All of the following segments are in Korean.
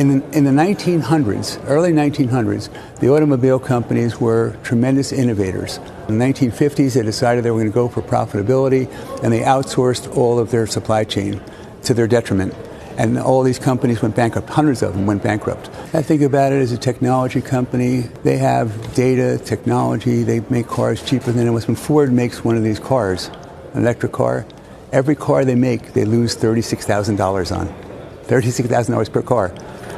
In the 1900s, early 1900s, the automobile companies were tremendous innovators. In the 1950s, they decided they were going to go for profitability, and they outsourced all of their supply chain to their detriment. And all these companies went bankrupt. Hundreds of them went bankrupt. I think about it as a technology company. They have data, technology. They make cars cheaper than it was. When Ford makes one of these cars, an electric car, every car they make, they lose $36,000 on. $36,000 per car.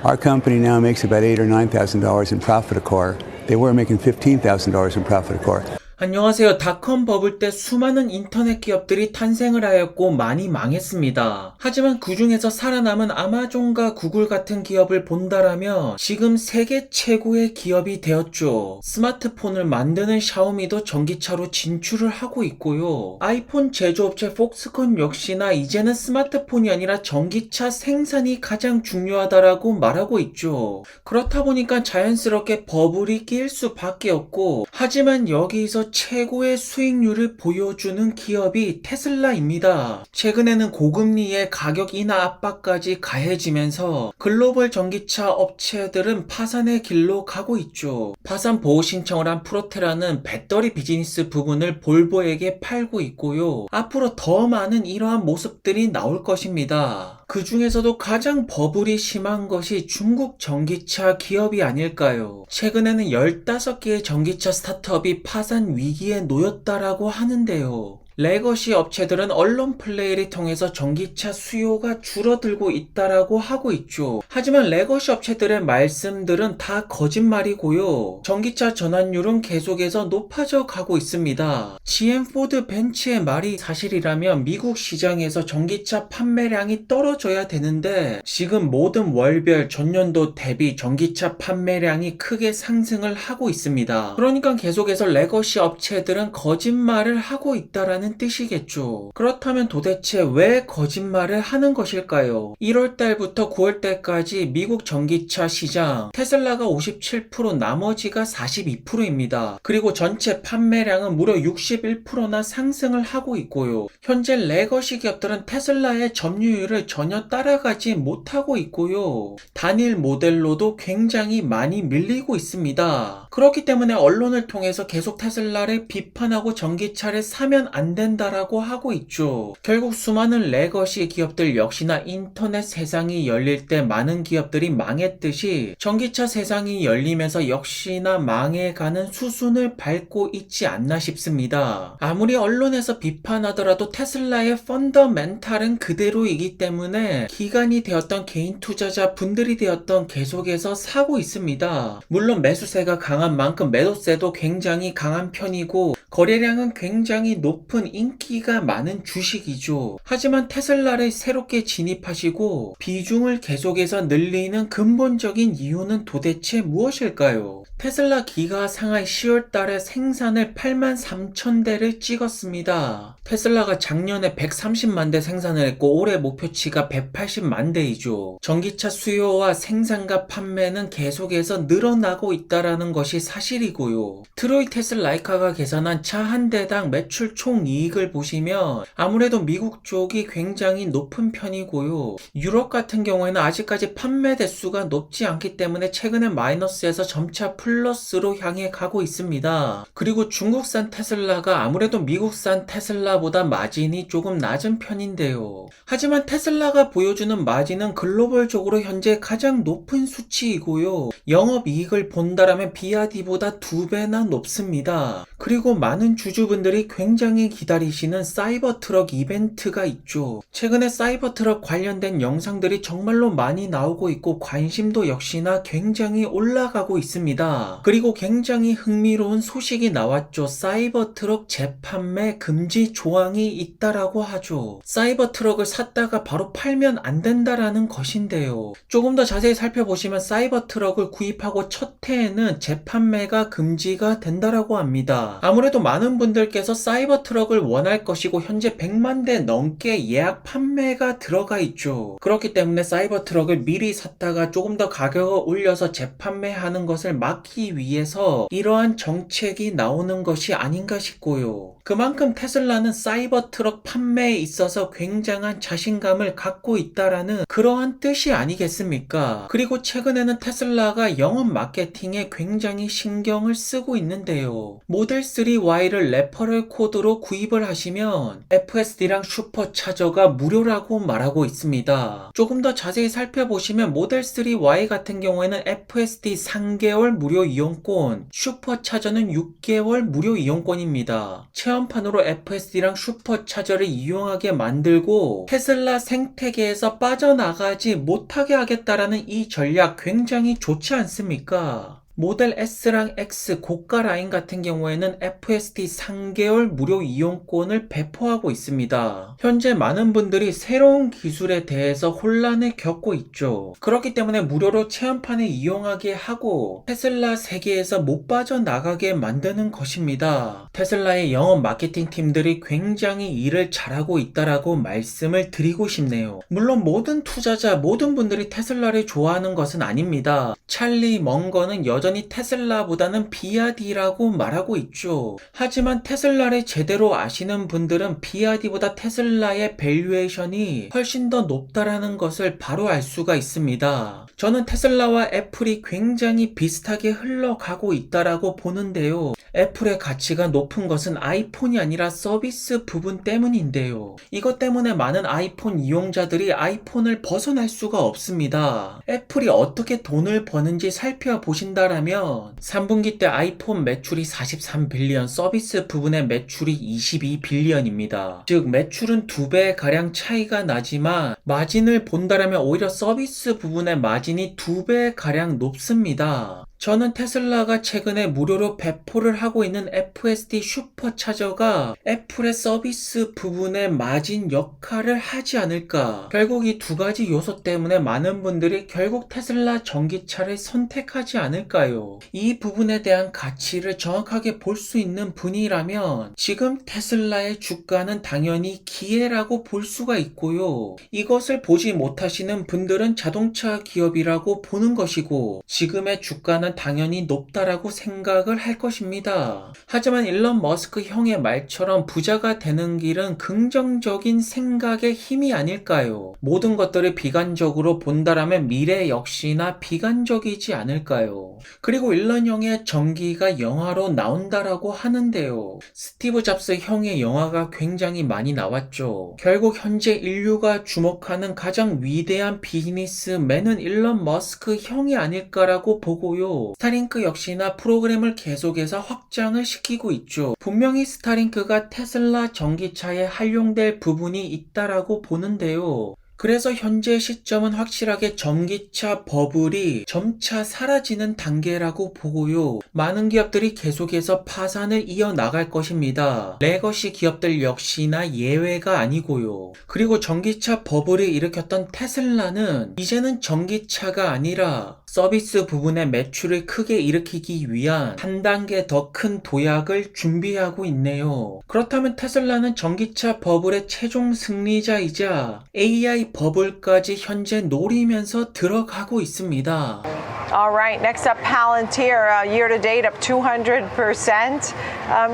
Our company now makes about $8,000 or $9,000 in profit a car. They were making $15,000 in profit a car. 안녕하세요. 닷컴 버블 때 수많은 인터넷 기업들이 탄생을 하였고 많이 망했습니다. 하지만 그 중에서 살아남은 아마존과 구글 같은 기업을 본다라면 지금 세계 최고의 기업이 되었죠. 스마트폰을 만드는 샤오미도 전기차로 진출을 하고 있고요. 아이폰 제조업체 폭스콘 역시나 이제는 스마트폰이 아니라 전기차 생산이 가장 중요하다라고 말하고 있죠. 그렇다 보니까 자연스럽게 버블이 낄 수밖에 없고, 하지만 여기서 최고의 수익률을 보여주는 기업이 테슬라입니다. 최근에는 고금리의 가격 인하 압박까지 가해지면서 글로벌 전기차 업체들은 파산의 길로 가고 있죠. 파산 보호 신청을 한 프로테라는 배터리 비즈니스 부분을 볼보에게 팔고 있고요. 앞으로 더 많은 이러한 모습들이 나올 것입니다. 그 중에서도 가장 버블이 심한 것이 중국 전기차 기업이 아닐까요? 최근에는 15개의 전기차 스타트업이 파산 위기에 놓였다라고 하는데요. 레거시 업체들은 언론 플레이를 통해서 전기차 수요가 줄어들고 있다라고 하고 있죠. 하지만 레거시 업체들의 말씀들은 다 거짓말이고요. 전기차 전환율은 계속해서 높아져 가고 있습니다. GM 포드 벤츠의 말이 사실이라면 미국 시장에서 전기차 판매량이 떨어져야 되는데 지금 모든 월별 전년도 대비 전기차 판매량이 크게 상승을 하고 있습니다. 그러니까 계속해서 레거시 업체들은 거짓말을 하고 있다라는 뜻이겠죠. 그렇다면 도대체 왜 거짓말을 하는 것일까요? 1월달부터 9월달까지 미국 전기차 시장 테슬라가 57%, 나머지가 42%입니다. 그리고 전체 판매량은 무려 61%나 상승을 하고 있고요. 현재 레거시 기업들은 테슬라의 점유율을 전혀 따라가지 못하고 있고요. 단일 모델로도 굉장히 많이 밀리고 있습니다. 그렇기 때문에 언론을 통해서 계속 테슬라를 비판하고 전기차를 사면 안 된다라고 하고 있죠. 결국 수많은 레거시 기업들 역시나 인터넷 세상이 열릴 때 많은 기업들이 망했듯이 전기차 세상이 열리면서 역시나 망해가는 수순을 밟고 있지 않나 싶습니다. 아무리 언론에서 비판하더라도 테슬라의 펀더멘탈은 그대로이기 때문에 기관이 되었던 개인 투자자 분들이 되었던 계속해서 사고 있습니다. 물론 매수세가 강한 만큼 매도세도 굉장히 강한 편이고 거래량은 굉장히 높은 인기가 많은 주식이죠. 하지만 테슬라를 새롭게 진입하시고 비중을 계속해서 늘리는 근본적인 이유는 도대체 무엇일까요? 테슬라 기가 상하이 10월 달에 생산을 83,000대를 찍었습니다. 테슬라가 작년에 130만 대 생산을 했고 올해 목표치가 180만 대이죠. 전기차 수요와 생산과 판매는 계속해서 늘어나고 있다라는 것이 사실이고요. 트로이 테슬라이카가 계산한 차 한 대당 매출 총 이익을 보시면 아무래도 미국 쪽이 굉장히 높은 편이고요. 유럽 같은 경우에는 아직까지 판매 대수가 높지 않기 때문에 최근에 마이너스에서 점차 플러스로 향해 가고 있습니다. 그리고 중국산 테슬라가 아무래도 미국산 테슬라보다 마진이 조금 낮은 편인데요. 하지만 테슬라가 보여주는 마진은 글로벌적으로 현재 가장 높은 수치이고요. 영업이익을 본다라면 BYD보다 2배나 높습니다. 그리고 많은 주주분들이 굉장히 기다리시는 사이버 트럭 이벤트가 있죠. 최근에 사이버 트럭 관련된 영상들이 정말로 많이 나오고 있고 관심도 역시나 굉장히 올라가고 있습니다. 그리고 굉장히 흥미로운 소식이 나왔죠. 사이버 트럭 재판매 금지 조항이 있다라고 하죠. 사이버 트럭을 샀다가 바로 팔면 안 된다라는 것인데요. 조금 더 자세히 살펴보시면 사이버 트럭을 구입하고 첫 해에는 재판매가 금지가 된다라고 합니다. 아무래도 많은 분들께서 사이버 트럭을 트럭을 원할 것이고 현재 100만 대 넘게 예약 판매가 들어가 있죠. 그렇기 때문에 사이버 트럭을 미리 샀다가 조금 더 가격을 올려서 재판매하는 것을 막기 위해서 이러한 정책이 나오는 것이 아닌가 싶고요. 그만큼 테슬라는 사이버 트럭 판매에 있어서 굉장한 자신감을 갖고 있다라는 그러한 뜻이 아니겠습니까? 그리고 최근에는 테슬라가 영업 마케팅에 굉장히 신경을 쓰고 있는데요. 모델 3Y를 레퍼럴 코드로 구입을 하시면 FSD랑 슈퍼차저가 무료라고 말하고 있습니다. 조금 더 자세히 살펴보시면 모델 3Y 같은 경우에는 FSD 3개월 무료 이용권, 슈퍼차저는 6개월 무료 이용권입니다. 체험판으로 FSD랑 슈퍼차저를 이용하게 만들고 테슬라 생태계에서 빠져나가지 못하게 하겠다라는 이 전략 굉장히 좋지 않습니까? 모델 S랑 X 고가 라인 같은 경우에는 FSD 3개월 무료 이용권을 배포하고 있습니다. 현재 많은 분들이 새로운 기술에 대해서 혼란을 겪고 있죠. 그렇기 때문에 무료로 체험판을 이용하게 하고 테슬라 세계에서 못 빠져나가게 만드는 것입니다. 테슬라의 영업 마케팅 팀들이 굉장히 일을 잘하고 있다라고 말씀을 드리고 싶네요. 물론 모든 투자자, 모든 분들이 테슬라를 좋아하는 것은 아닙니다. 찰리 멍거는 여전히 테슬라보다는 BYD라고 말하고 있죠. 하지만 테슬라를 제대로 아시는 분들은 BYD보다 테슬라의 밸류에이션이 훨씬 더 높다라는 것을 바로 알 수가 있습니다. 저는 테슬라와 애플이 굉장히 비슷하게 흘러가고 있다라고 보는데요. 애플의 가치가 높은 것은 아이폰이 아니라 서비스 부분 때문인데요. 이것 때문에 많은 아이폰 이용자들이 아이폰을 벗어날 수가 없습니다. 애플이 어떻게 돈을 버는지 살펴보신다라면 3분기 때 아이폰 매출이 43빌리언, 서비스 부분의 매출이 22빌리언입니다. 즉 매출은 2배 가량 차이가 나지만 마진을 본다라면 오히려 서비스 부분의 마진이 2배 가량 높습니다. 저는 테슬라가 최근에 무료로 배포를 하고 있는 FSD 슈퍼차저가 애플의 서비스 부분의 마진 역할을 하지 않을까. 결국 이 두 가지 요소 때문에 많은 분들이 결국 테슬라 전기차를 선택하지 않을까요? 이 부분에 대한 가치를 정확하게 볼 수 있는 분이라면 지금 테슬라의 주가는 당연히 기회라고 볼 수가 있고요. 이것을 보지 못하시는 분들은 자동차 기업이라고 보는 것이고 지금의 주가는 당연히 높다라고 생각을 할 것입니다. 하지만 일론 머스크 형의 말처럼 부자가 되는 길은 긍정적인 생각의 힘이 아닐까요? 모든 것들을 비관적으로 본다라면 미래 역시나 비관적이지 않을까요? 그리고 일론 형의 전기가 영화로 나온다라고 하는데요. 스티브 잡스 형의 영화가 굉장히 많이 나왔죠. 결국 현재 인류가 주목하는 가장 위대한 비즈니스맨은 일론 머스크 형이 아닐까라고 보고요. 스타링크 역시나 프로그램을 계속해서 확장을 시키고 있죠. 분명히 스타링크가 테슬라 전기차에 활용될 부분이 있다라고 보는데요. 그래서 현재 시점은 확실하게 전기차 버블이 점차 사라지는 단계라고 보고요. 많은 기업들이 계속해서 파산을 이어나갈 것입니다. 레거시 기업들 역시나 예외가 아니고요. 그리고 전기차 버블을 일으켰던 테슬라는 이제는 전기차가 아니라 서비스 부분의 매출을 크게 일으키기 위한 한 단계 더 큰 도약을 준비하고 있네요. 그렇다면 테슬라는 전기차 버블의 최종 승리자이자 AI 버블까지 현재 노리면서 들어가고 있습니다. Alright, next up Palantir, year to date up 200%.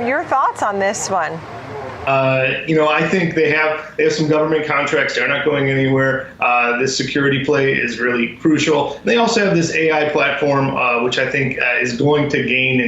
Your thoughts on this one? I think they have some government contracts. They're not going anywhere. This security play is really crucial. They also have this AI platform, which I think is going to gain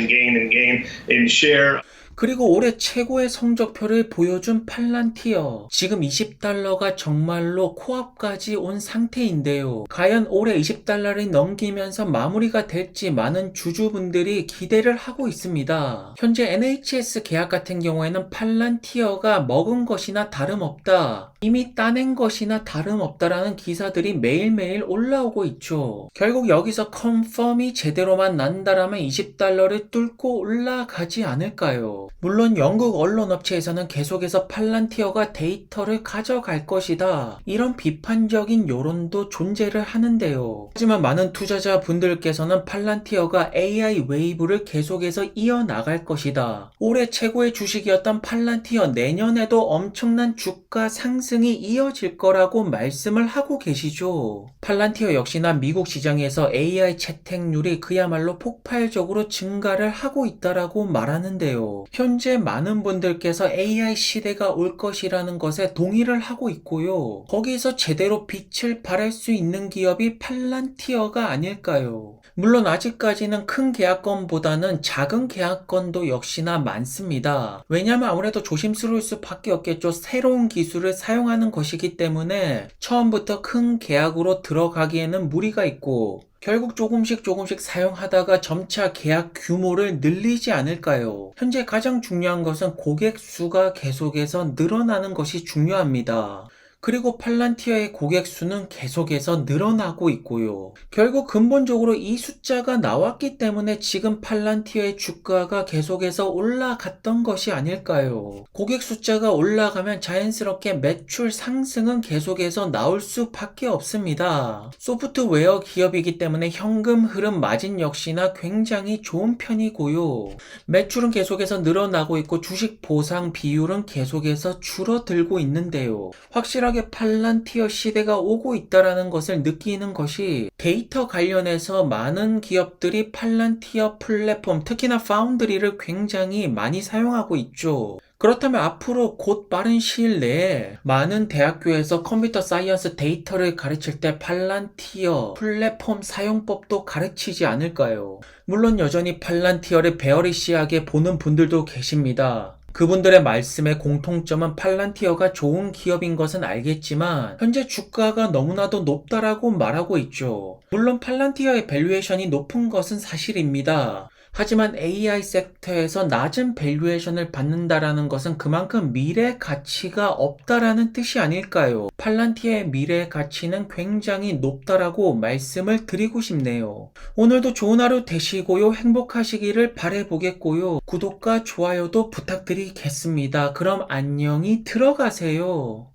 in share. 그리고 올해 최고의 성적표를 보여준 팔란티어. 지금 $20가 정말로 코앞까지 온 상태인데요. 과연 올해 $20를 넘기면서 마무리가 될지 많은 주주분들이 기대를 하고 있습니다. 현재 NHS 계약 같은 경우에는 팔란티어가 먹은 것이나 다름없다. 이미 따낸 것이나 다름없다라는 기사들이 매일매일 올라오고 있죠. 결국 여기서 컨펌이 제대로만 난다라면 $20를 뚫고 올라가지 않을까요? 물론 영국 언론 업체에서는 계속해서 팔란티어가 데이터를 가져갈 것이다, 이런 비판적인 여론도 존재를 하는데요. 하지만 많은 투자자분들께서는 팔란티어가 AI 웨이브를 계속해서 이어나갈 것이다, 올해 최고의 주식이었던 팔란티어 내년에도 엄청난 주가 상승이 이어질 거라고 말씀을 하고 계시죠. 팔란티어 역시나 미국 시장에서 AI 채택률이 그야말로 폭발적으로 증가를 하고 있다라고 말하는데요. 현재 많은 분들께서 AI 시대가 올 것이라는 것에 동의를 하고 있고요. 거기서 제대로 빛을 발할 수 있는 기업이 팔란티어가 아닐까요? 물론 아직까지는 큰 계약건보다는 작은 계약건도 역시나 많습니다. 왜냐하면 아무래도 조심스러울 수밖에 없겠죠. 새로운 기술을 사용하는 것이기 때문에 처음부터 큰 계약으로 들어가기에는 무리가 있고, 결국 조금씩 사용하다가 점차 계약 규모를 늘리지 않을까요? 현재 가장 중요한 것은 고객 수가 계속해서 늘어나는 것이 중요합니다. 그리고 팔란티어의 고객 수는 계속해서 늘어나고 있고요. 결국 근본적으로 이 숫자가 나왔기 때문에 지금 팔란티어의 주가가 계속해서 올라갔던 것이 아닐까요? 고객 숫자가 올라가면 자연스럽게 매출 상승은 계속해서 나올 수밖에 없습니다. 소프트웨어 기업이기 때문에 현금 흐름 마진 역시나 굉장히 좋은 편이고요. 매출은 계속해서 늘어나고 있고 주식 보상 비율은 계속해서 줄어들고 있는데요. 확실하게 팔란티어 시대가 오고 있다는 것을 느끼는 것이, 데이터 관련해서 많은 기업들이 팔란티어 플랫폼, 특히나 파운드리를 굉장히 많이 사용하고 있죠. 그렇다면 앞으로 곧 빠른 시일 내에 많은 대학교에서 컴퓨터 사이언스 데이터를 가르칠 때 팔란티어 플랫폼 사용법도 가르치지 않을까요? 물론 여전히 팔란티어를 베어리시하게 보는 분들도 계십니다. 그분들의 말씀의 공통점은 팔란티어가 좋은 기업인 것은 알겠지만 현재 주가가 너무나도 높다라고 말하고 있죠. 물론 팔란티어의 밸류에이션이 높은 것은 사실입니다. 하지만 AI 섹터에서 낮은 밸류에이션을 받는다라는 것은 그만큼 미래 가치가 없다라는 뜻이 아닐까요? 팔란티어의 미래 가치는 굉장히 높다라고 말씀을 드리고 싶네요. 오늘도 좋은 하루 되시고요. 행복하시기를 바라보겠고요. 구독과 좋아요도 부탁드리겠습니다. 그럼 안녕히 들어가세요.